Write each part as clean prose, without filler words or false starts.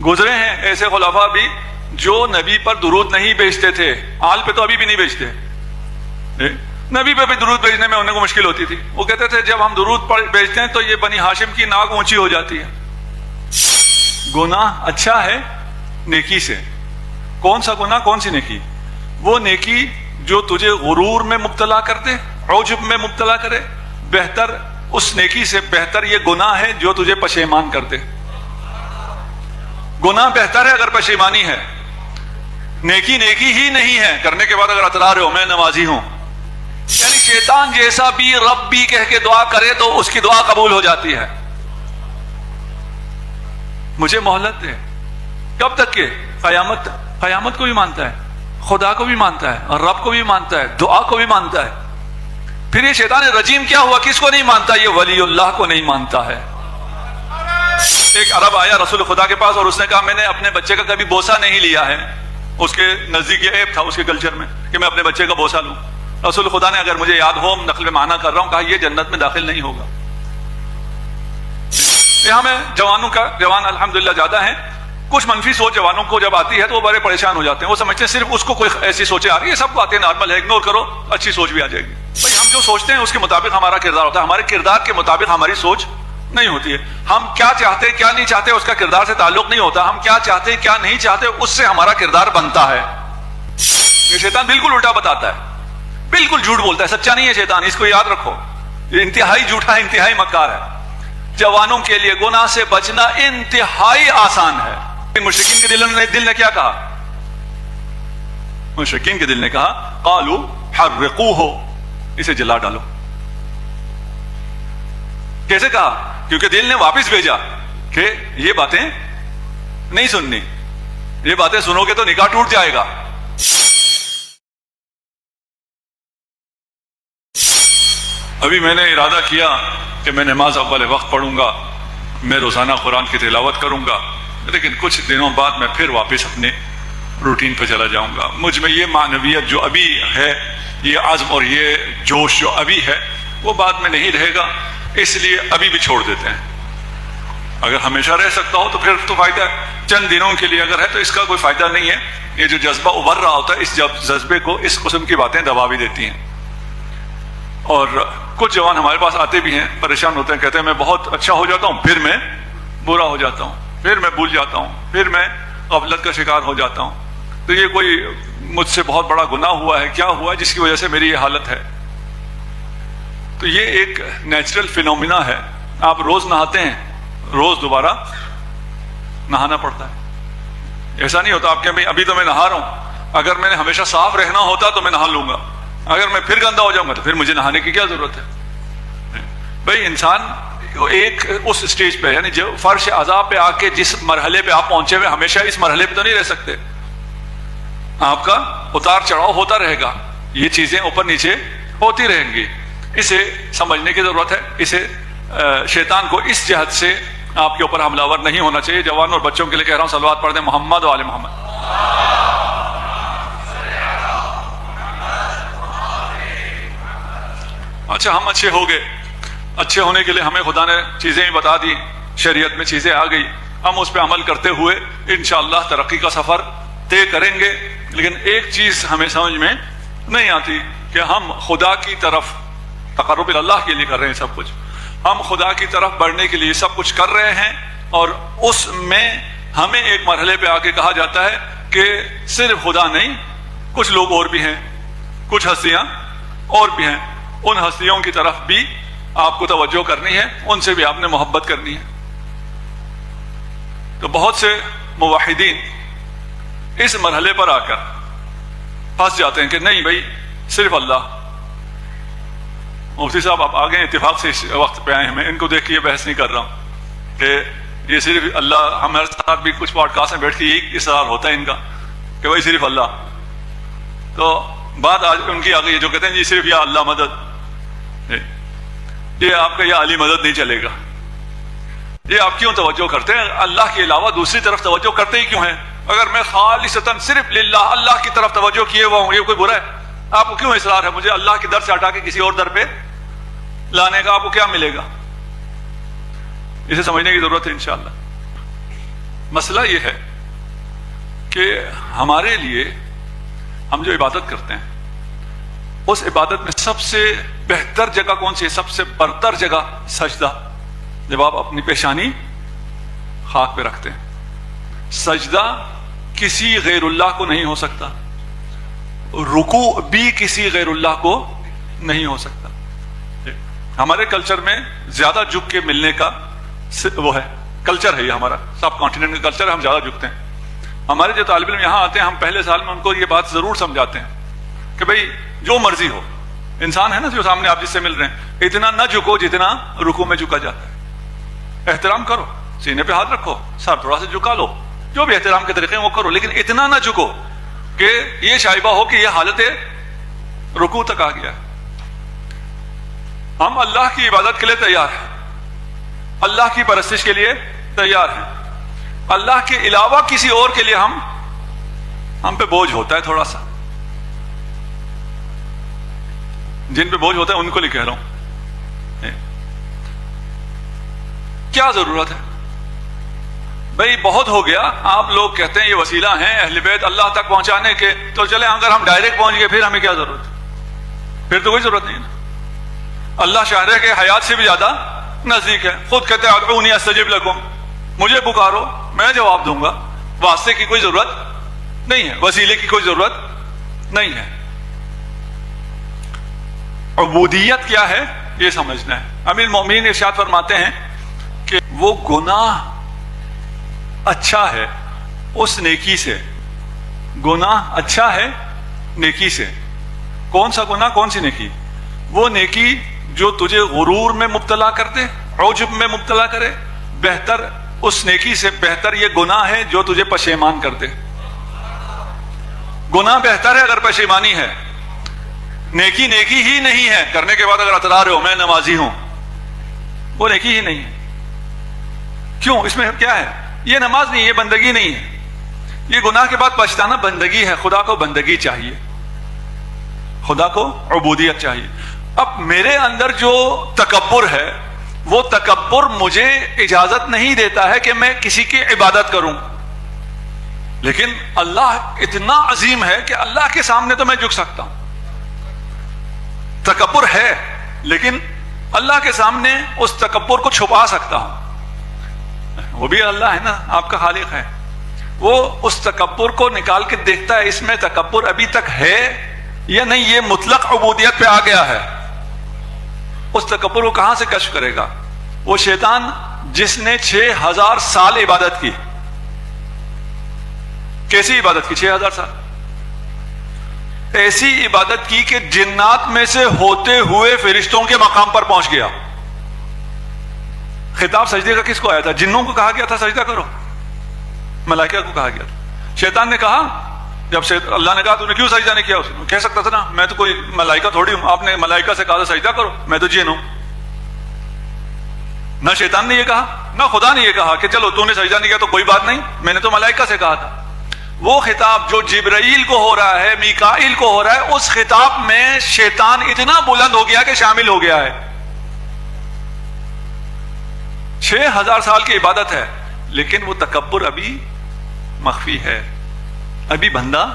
گزرے ہیں ایسے خلفاء بھی جو نبی پر درود نہیں بھیجتے تھے، آل پہ تو ابھی بھی نہیں بھیجتے، نبی پہ بھی درود بھیجنے میں انہیں کو مشکل ہوتی تھی۔ وہ کہتے تھے جب ہم درود بھیجتے ہیں تو یہ بنی ہاشم کی ناک اونچی ہو جاتی ہے۔ گناہ اچھا ہے نیکی سے۔ کون سا گناہ، کون سی نیکی؟ وہ نیکی جو تجھے غرور میں مبتلا کر دے، عجب میں مبتلا کرے، بہتر اس نیکی سے بہتر یہ گناہ ہے جو تجھے پشیمان کر دے۔ گناہ بہتر ہے اگر پشیمانی ہے، نیکی نیکی ہی نہیں ہے کرنے کے بعد اگر اترا رہے ہو میں نمازی ہوں۔ یعنی شیطان جیسا بھی رب بھی کہہ کے دعا کرے تو اس کی دعا قبول ہو جاتی ہے۔ مجھے مہلت دے، کب تک کہ قیامت تک۔ قیامت کو بھی مانتا ہے، خدا کو بھی مانتا ہے، اور رب کو بھی مانتا ہے، دعا کو بھی مانتا ہے۔ پھر یہ شیطان رجیم کیا ہوا، کس کو نہیں مانتا؟ یہ ولی اللہ کو نہیں مانتا ہے۔ ایک عرب آیا رسول خدا کے پاس اور اس نے کہا میں نے اپنے بچے کا کبھی بوسہ نہیں لیا ہے۔ اس کے نزدیک یہ عیب تھا اس کے کلچر میں کہ میں اپنے بچے کا بوسہ لوں۔ رسول خدا نے اگر مجھے یاد ہو نقل میں معنی کر رہا ہوں، کہا یہ جنت میں داخل نہیں ہوگا۔ یہاں میں جوان الحمدللہ زیادہ ہیں، کچھ منفی سوچ جوانوں کو جب آتی ہے تو وہ بڑے پریشان ہو جاتے ہیں۔ وہ سمجھتے ہیں صرف اس کو کوئی ایسی سوچیں آ رہی ہے، سب کو آتے ہیں، نارمل ہے، اگنور کرو، اچھی سوچ بھی آ جائے گی۔ بھائی ہم جو سوچتے ہیں اس کے مطابق ہمارا کردار ہوتا ہے، ہمارے کردار کے مطابق ہماری سوچ نہیں ہوتی ہے۔ ہم کیا چاہتے ہیں کیا نہیں چاہتے اس کا کردار سے تعلق نہیں ہوتا، ہم کیا چاہتے ہیں کیا نہیں چاہتے اس سے ہمارا کردار بنتا ہے۔ یہ شیطان بالکل الٹا بتاتا ہے، بالکل جھوٹ بولتا ہے، سچا نہیں ہے شیطان، اس کو یاد رکھو۔ یہ انتہائی جھوٹا ہے، انتہائی مکار ہے۔ جوانوں کے لیے گناہ سے بچنا انتہائی آسان ہے۔ مشرکین کے دل نے کیا کہا؟ مشرکین کے دل نے کہا قالوا حرقوہ، اسے جلا ڈالو۔ کیسے کہا؟ کیونکہ دل نے واپس بھیجا کہ یہ باتیں نہیں سننی، یہ باتیں سنو گے تو نکاح ٹوٹ جائے گا۔ ابھی میں نے ارادہ کیا کہ میں نماز اول وقت پڑھوں گا، میں روزانہ قرآن کی تلاوت کروں گا، لیکن کچھ دنوں بعد میں پھر واپس اپنے روٹین پہ چلا جاؤں گا۔ مجھ میں یہ معنویت جو ابھی ہے، یہ عزم اور یہ جوش جو ابھی ہے وہ بعد میں نہیں رہے گا، اس لیے ابھی بھی چھوڑ دیتے ہیں۔ اگر ہمیشہ رہ سکتا ہو تو پھر تو فائدہ ہے، چند دنوں کے لیے اگر ہے تو اس کا کوئی فائدہ نہیں ہے۔ یہ جو جذبہ ابھر رہا ہوتا ہے اس جذبے کو اس قسم کی باتیں دبا بھی دیتی ہیں۔ اور کچھ جوان ہمارے پاس آتے بھی ہیں، پریشان ہوتے ہیں، کہتے ہیں میں بہت اچھا ہو جاتا ہوں پھر میں برا ہو جاتا ہوں، پھر میں بھول جاتا ہوں، پھر میں غفلت کا شکار ہو جاتا ہوں۔ تو یہ کوئی مجھ سے بہت بڑا گناہ ہوا ہے، کیا ہوا ہے جس کی وجہ سے میری یہ حالت ہے؟ تو یہ ایک نیچرل فینومینا ہے۔ آپ روز نہاتے ہیں، روز دوبارہ نہانا پڑتا ہے۔ ایسا نہیں ہوتا آپ کہ ابھی تو میں نہا رہا ہوں، اگر میں نے ہمیشہ صاف رہنا ہوتا تو میں نہا لوں گا، اگر میں پھر گندا ہو جاؤں گا تو پھر مجھے نہانے کی کیا ضرورت ہے؟ بھائی انسان ایک اس سٹیج پہ، یعنی جو فرش عذاب پہ آ کے جس مرحلے پہ آپ پہنچے ہوئے، ہمیشہ اس مرحلے پہ تو نہیں رہ سکتے۔ آپ کا اتار چڑھاؤ ہوتا رہے گا، یہ چیزیں اوپر نیچے ہوتی رہیں گی۔ اسے سمجھنے کی ضرورت ہے۔ اسے شیطان کو اس جہت سے آپ کے اوپر حملہ ور نہیں ہونا چاہیے۔ جوانوں اور بچوں کے لیے کہہ رہا ہوں صلوات پڑھ دیں محمد و آل محمد۔ اچھا ہم اچھے ہو گئے، اچھے ہونے کے لیے ہمیں خدا نے چیزیں بھی بتا دی، شریعت میں چیزیں آ گئی، ہم اس پہ عمل کرتے ہوئے انشاءاللہ ترقی کا سفر طے کریں گے۔ لیکن ایک چیز ہمیں سمجھ میں نہیں آتی کہ ہم خدا کی طرف تقرب اللہ کے لیے کر رہے ہیں سب کچھ، ہم خدا کی طرف بڑھنے کے لیے سب کچھ کر رہے ہیں، اور اس میں ہمیں ایک مرحلے پہ آ کے کہا جاتا ہے کہ صرف خدا نہیں، کچھ لوگ اور بھی ہیں، کچھ ہستیاں اور بھی ہیں، ان ہستیوں کی طرف بھی آپ کو توجہ کرنی ہے، ان سے بھی آپ نے محبت کرنی ہے۔ تو بہت سے موحدین اس مرحلے پر آ کر پھنس جاتے ہیں کہ نہیں بھائی صرف اللہ۔ مفتی صاحب آپ آگے اتفاق سے اس وقت پہ آئے ہیں، میں ان کو دیکھ کے یہ بحث نہیں کر رہا ہوں کہ یہ صرف اللہ، ہمارے ساتھ بھی کچھ پوڈ کاسٹ میں بیٹھ کے یہی اصرار ہوتا ہے ان کا کہ بھائی صرف اللہ۔ تو بات آج ان کی آ گئی جو کہتے ہیں جی صرف یا اللہ مدد، یہ آپ کا یا علی مدد نہیں چلے گا۔ یہ آپ کیوں توجہ کرتے ہیں؟ اللہ کے علاوہ دوسری طرف توجہ کرتے ہی کیوں ہیں؟ اگر میں خالصتاً صرف للہ اللہ کی طرف توجہ کیے ہوا ہوں، یہ کوئی برا ہے؟ آپ کو کیوں اصرار ہے مجھے اللہ کے در سے ہٹا کے کسی اور در پہ لانے کا؟ آپ کو کیا ملے گا؟ اسے سمجھنے کی ضرورت ہے انشاءاللہ۔ مسئلہ یہ ہے کہ ہمارے لیے ہم جو عبادت کرتے ہیں اس عبادت میں سب سے بہتر جگہ کون سی ہے؟ سب سے برتر جگہ سجدہ. جب آپ اپنی پیشانی خاک پہ رکھتے ہیں، سجدہ کسی غیر اللہ کو نہیں ہو سکتا، رکوع بھی کسی غیر اللہ کو نہیں ہو سکتا. ہمارے کلچر میں زیادہ جھک کے ملنے کا وہ ہے، کلچر ہے یہ ہمارا، سب کانٹیننٹ کا کلچر ہے، ہم زیادہ جھکتے ہیں. ہمارے جو طالب علم یہاں آتے ہیں، ہم پہلے سال میں ان کو یہ بات ضرور سمجھاتے ہیں کہ بھئی جو مرضی ہو، انسان ہے نا جو سامنے آپ جس سے مل رہے ہیں، اتنا نہ جھکو جتنا رکوع میں جھکا جاتا ہے. احترام کرو، سینے پہ ہاتھ رکھو، سر تھوڑا سا جھکا لو، جو بھی احترام کے طریقے ہیں وہ کرو، لیکن اتنا نہ جھکو کہ یہ شائبہ ہو کہ یہ حالت رکوع تک آ گیا. ہم اللہ کی عبادت کے لیے تیار ہیں، اللہ کی پرستش کے لیے تیار ہیں. اللہ کے علاوہ کسی اور کے لیے ہم پہ بوجھ ہوتا ہے تھوڑا سا. جن پہ بوجھ ہوتا ہے ان کو نہیں کہہ رہا ہوں. کیا ضرورت ہے بھئی؟ بہت ہو گیا. آپ لوگ کہتے ہیں یہ وسیلہ ہیں اہل بیت اللہ تک پہنچانے کے، تو چلیں اگر ہم ڈائریکٹ پہنچ گئے پھر ہمیں کیا ضرورت ہے؟ پھر تو کوئی ضرورت نہیں ہے. اللہ شاہرہ کے حیات سے بھی زیادہ نزدیک ہے. خود کہتے ہیں ادعونی استجب لکم، مجھے پکارو میں جواب دوں گا. واسطے کی کوئی ضرورت نہیں ہے، وسیلے کی کوئی ضرورت نہیں ہے. عبودیت کیا ہے یہ سمجھنا ہے. امیر المومنین ارشاد فرماتے ہیں کہ وہ گناہ اچھا ہے اس نیکی سے، گناہ اچھا ہے نیکی سے. کون سا گناہ، کون سی نیکی؟ وہ نیکی جو تجھے غرور میں مبتلا کر دے، عجب میں مبتلا کرے. بہتر اس نیکی سے بہتر یہ گناہ ہے جو تجھے پشیمان کر دے. گناہ بہتر ہے اگر پشیمانی ہے، نیکی نیکی ہی نہیں ہے. کرنے کے بعد اگر اترا رہے ہو میں نمازی ہوں، وہ نیکی ہی نہیں ہے. کیوں؟ اس میں کیا ہے؟ یہ نماز نہیں، یہ بندگی نہیں ہے. یہ گناہ کے بعد پچھتانا بندگی ہے. خدا کو بندگی چاہیے، خدا کو عبودیت چاہیے. اب میرے اندر جو تکبر ہے وہ تکبر مجھے اجازت نہیں دیتا ہے کہ میں کسی کی عبادت کروں. لیکن اللہ اتنا عظیم ہے کہ اللہ کے سامنے تو میں جھک سکتا ہوں. تکبر ہے لیکن اللہ کے سامنے اس تکبر کو چھپا سکتا ہوں. وہ بھی اللہ ہے نا، آپ کا خالق ہے. وہ اس تکبر کو نکال کے دیکھتا ہے اس میں تکبر ابھی تک ہے یا نہیں. یہ مطلق عبودیت پہ آ گیا ہے. اس تکبر کو کہاں سے کشف کرے گا؟ وہ شیطان جس نے 6000 سال عبادت کی. کیسی عبادت کی؟ 6000 سال. ایسی عبادت کی کہ جنات میں سے ہوتے ہوئے فرشتوں کے مقام پر پہنچ گیا. خطاب سجدے کا کس کو آیا تھا؟ جنوں کو کہا گیا تھا سجدہ کرو، ملائکہ کو کہا گیا تھا. شیطان نے کہا، جب اللہ نے کہا تو نے کیوں سجدہ نہیں کیا؟ اس نے کہہ سکتا تھا نا میں تو کوئی ملائکہ تھوڑی ہوں، آپ نے ملائکہ سے کہا تھا سجدہ کرو، میں تو جن ہوں. نہ شیطان نے یہ کہا نہ خدا نے یہ کہا کہ چلو تو نے سجدہ نہیں کیا تو کوئی بات نہیں، میں نے تو ملائکہ سے کہا تھا. وہ خطاب جو جبرائیل کو ہو رہا ہے، میکائیل کو ہو رہا ہے، اس خطاب میں شیطان اتنا بلند ہو گیا کہ شامل ہو گیا ہے. 6000 سال کی عبادت ہے لیکن وہ تکبر ابھی مخفی ہے. ابھی بندہ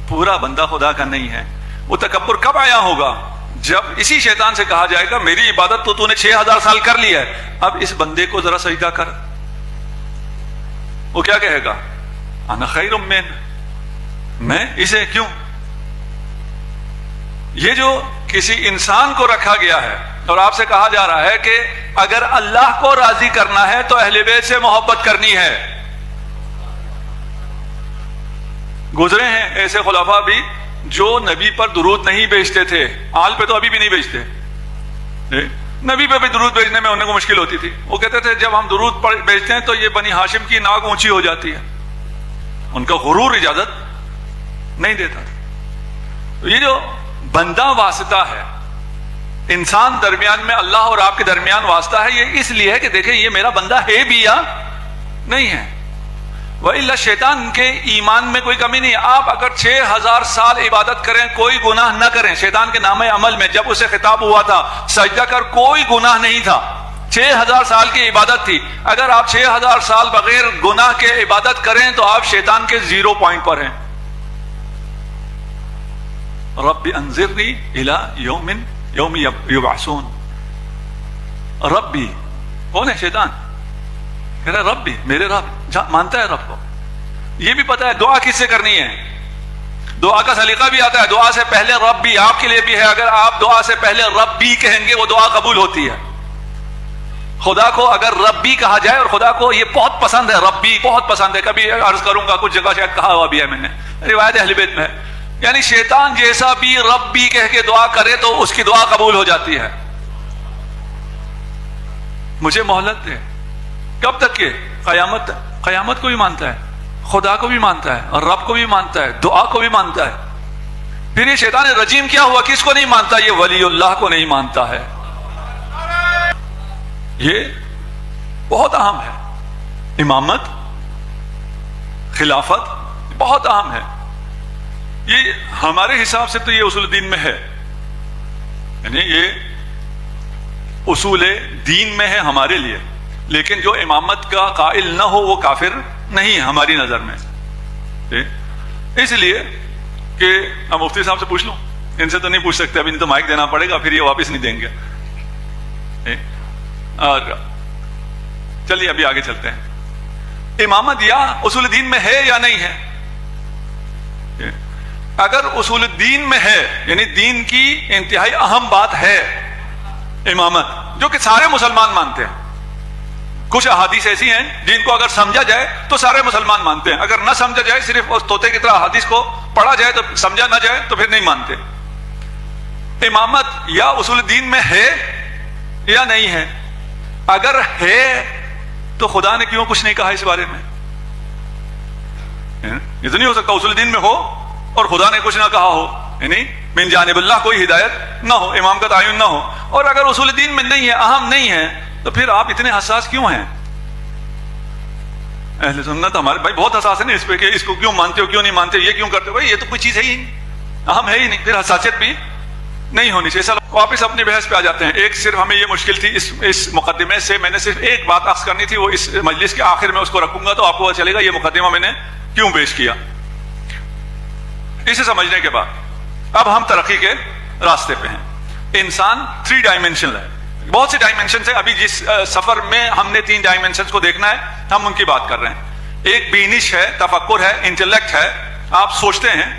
پورا بندہ خدا کا نہیں ہے. وہ تکبر کب آیا ہوگا؟ جب اسی شیطان سے کہا جائے گا میری عبادت تو نے 6000 سال کر لی ہے، اب اس بندے کو ذرا سجدہ کر. وہ کیا کہے گا؟ انا خیر من، میں اسے کیوں؟ یہ جو کسی انسان کو رکھا گیا ہے اور آپ سے کہا جا رہا ہے کہ اگر اللہ کو راضی کرنا ہے تو اہل بیت سے محبت کرنی ہے. گزرے ہیں ایسے خلفاء بھی جو نبی پر درود نہیں بھیجتے تھے. آل پہ تو ابھی بھی نہیں بھیجتے، نبی پہ بھی درود بھیجنے میں انہیں کو مشکل ہوتی تھی. وہ کہتے تھے جب ہم درود بھیجتے ہیں تو یہ بنی ہاشم کی ناک اونچی ہو جاتی ہے. ان کا غرور اجازت نہیں دیتا تھا. تو یہ جو بندہ واسطہ ہے، انسان درمیان میں اللہ اور آپ کے درمیان واسطہ ہے، یہ اس لیے ہے کہ دیکھیں یہ میرا بندہ ہے بھی یا نہیں ہے. وَإِلَّا شیطان کے ایمان میں کوئی کمی نہیں ہے. آپ اگر 6000 سال عبادت کریں کوئی گناہ نہ کریں، شیطان کے نام عمل میں جب اسے خطاب ہوا تھا سجدہ کر، کوئی گناہ نہیں تھا. 6,000 سال کی عبادت تھی. اگر آپ 6,000 سال بغیر گناہ کے عبادت کریں تو آپ شیطان کے 0 پوائنٹ پر ہیں. رب انظرنی الی یوم یبعثون. ربی کون ہے؟ شیطان کہہ رہا ہے ربی، میرے رب. مانتا ہے رب کو. یہ بھی پتا ہے دعا کس سے کرنی ہے، دعا کا سلیقہ بھی آتا ہے. دعا سے پہلے ربی آپ کے لیے بھی ہے. اگر آپ دعا سے پہلے ربی کہیں گے وہ دعا قبول ہوتی ہے. خدا کو اگر ربی کہا جائے، اور خدا کو یہ بہت پسند ہے، ربی بہت پسند ہے. کبھی عرض کروں گا، کچھ جگہ شاید کہا ہوا بھی ہے میں نے، روایت اہل بیت میں ہے. یعنی شیطان جیسا بھی ربی کہہ کے دعا کرے تو اس کی دعا قبول ہو جاتی ہے. مجھے مہلت دے. کب تک کہ قیامت تک. قیامت کو بھی مانتا ہے، خدا کو بھی مانتا ہے، اور رب کو بھی مانتا ہے، دعا کو بھی مانتا ہے. پھر یہ شیطان رجیم کیا ہوا؟ کس کو نہیں مانتا؟ یہ ولی اللہ کو نہیں مانتا ہے. یہ بہت اہم ہے. امامت، خلافت بہت اہم ہے. یہ ہمارے حساب سے تو یہ اصول دین میں ہے، یعنی یہ اصول دین میں ہے ہمارے لیے. لیکن جو امامت کا قائل نہ ہو وہ کافر نہیں ہے ہماری نظر میں. اس لیے کہ اب مفتی صاحب سے پوچھ لوں، ان سے تو نہیں پوچھ سکتے، ابھی نہیں تو مائک دینا پڑے گا، پھر یہ واپس نہیں دیں گے. اور چلیے ابھی آگے چلتے ہیں. امامت یا اصول دین میں ہے یا نہیں ہے؟ اگر اصول دین میں ہے، یعنی دین کی انتہائی اہم بات ہے امامت، جو کہ سارے مسلمان مانتے ہیں. کچھ احادیث ایسی ہیں جن کو اگر سمجھا جائے تو سارے مسلمان مانتے ہیں. اگر نہ سمجھا جائے، صرف اس طوطے کی طرح احادیث کو پڑھا جائے تو سمجھا نہ جائے تو پھر نہیں مانتے. امامت یا اصول دین میں ہے یا نہیں ہے؟ اگر ہے تو خدا نے کیوں کچھ نہیں کہا اس بارے میں؟ یہ تو نہیں ہو سکتا اصول دین میں ہو اور خدا نے کچھ نہ کہا ہو، یعنی من جانب اللہ کوئی ہدایت نہ ہو، امام کا تعین نہ ہو. اور اگر اصول دین میں نہیں ہے، اہم نہیں ہے، تو پھر آپ اتنے حساس کیوں ہیں؟ اہل سنت ہمارے بھائی بہت حساس ہے نا اس پہ کہ اس کو کیوں مانتے ہو، کیوں نہیں مانتے، یہ کیوں کرتے ہو. بھائی یہ تو کوئی چیز ہے ہی نہیں، اہم ہے ہی نہیں، پھر حساسیت بھی نہیں ہونی چاہیے. واپس اپنی بحث پہ آ جاتے ہیں. ایک صرف ہمیں یہ مشکل تھی اس مقدمے سے، میں نے صرف ایک بات عرض کرنی تھی، وہ اس مجلس کے آخر میں اس کو رکھوں گا تو آپ کو پتہ چلے گا یہ مقدمہ میں نے کیوں پیش کیا. اسے سمجھنے کے بعد اب ہم ترقی کے راستے پہ ہیں. انسان 3 ڈائمینشنل ہے، بہت سے ڈائمینشنز ہیں. ابھی جس سفر میں ہم نے 3 ڈائمینشنز کو دیکھنا ہے، ہم ان کی بات کر رہے ہیں. ایک بینش ہے، تفکر ہے، انٹلیکٹ ہے. آپ سوچتے ہیں،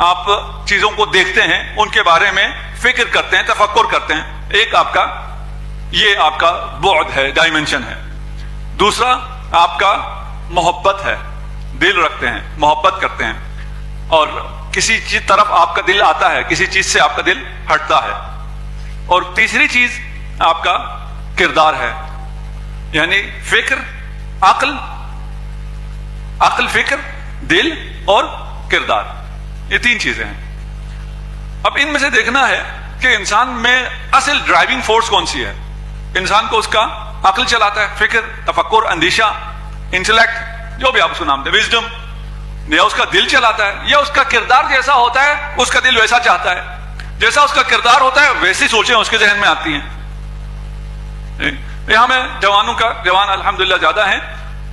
آپ چیزوں کو دیکھتے ہیں، ان کے بارے میں فکر کرتے ہیں، تفکر کرتے ہیں. ایک آپ کا یہ آپ کا بعد ہے، ڈائمینشن ہے. دوسرا آپ کا محبت ہے، دل رکھتے ہیں، محبت کرتے ہیں، اور کسی چیز طرف آپ کا دل آتا ہے، کسی چیز سے آپ کا دل ہٹتا ہے. اور تیسری چیز آپ کا کردار ہے، یعنی فکر، عقل، فکر، دل اور کردار. یہ 3 چیزیں ہیں. اب ان میں سے دیکھنا ہے کہ انسان میں اصل ڈرائیونگ فورس کون سی ہے. انسان کو اس کا عقل چلاتا ہے، فکر، تفکر، اندیشہ، انٹلیکٹ، جو بھی آپ اس کو نام دیں، وزڈم. یا اس کا دل چلاتا ہے، یا اس کا کردار جیسا ہوتا ہے اس کا دل ویسا چاہتا ہے. جیسا اس کا کردار ہوتا ہے ویسی سوچیں اس کے ذہن میں آتی ہیں. یہاں میں جوان الحمدللہ زیادہ ہیں.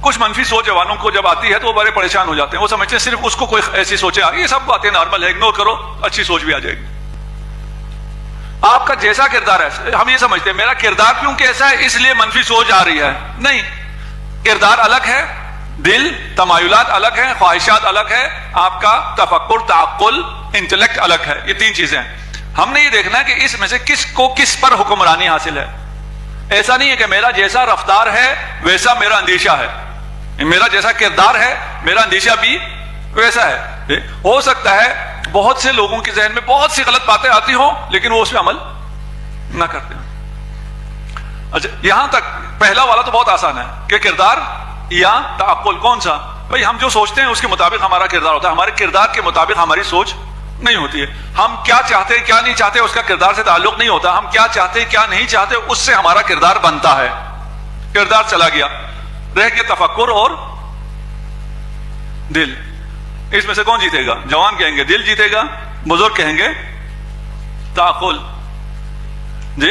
کچھ منفی سوچ جوانوں کو جب آتی ہے تو وہ بڑے پریشان ہو جاتے ہیں. وہ سمجھتے ہیں صرف اس کو کوئی ایسی سوچیں آ رہی ہے، یہ سب باتیں نارمل ہے، اگنور کرو، اچھی سوچ بھی آ جائے گی. آپ کا جیسا کردار ہے، ہم یہ سمجھتے ہیں میرا کردار کیوں کیسا ہے اس لیے منفی سوچ آ رہی ہے. نہیں، کردار الگ ہے، دل، تمایلات الگ ہیں، خواہشات الگ ہے، آپ کا تفکر، تعقل، انٹلیکٹ الگ ہے. یہ 3 چیزیں ہیں. ہم نے یہ دیکھنا ہے کہ اس میں سے کس کو کس پر حکمرانی حاصل ہے. ایسا نہیں ہے کہ میرا جیسا رفتار ہے ویسا میرا اندیشہ ہے، میرا جیسا کردار ہے میرا اندیشہ بھی ویسا ہے. ہو سکتا ہے بہت سے لوگوں کے ذہن میں بہت سی غلط باتیں آتی ہوں لیکن وہ اس پہ عمل نہ کرتے ہیں. اچھا، یہاں تک پہلا والا تو بہت آسان ہے کہ کردار یا تعقل کون سا. بھائی ہم جو سوچتے ہیں اس کے مطابق ہمارا کردار ہوتا ہے، ہمارے کردار کے مطابق ہماری سوچ نہیں ہوتی ہے. ہم کیا چاہتے ہیں کیا نہیں چاہتے اس کا کردار سے تعلق نہیں ہوتا. ہم کیا چاہتے ہیں کیا نہیں چاہتے اس سے ہمارا کردار بنتا ہے. کردار چلا گیا، رہ گیا تفکر اور دل. اس میں سے کون جیتے گا؟ جوان کہیں گے دل جیتے گا، بزرگ کہیں گے تعقل. جی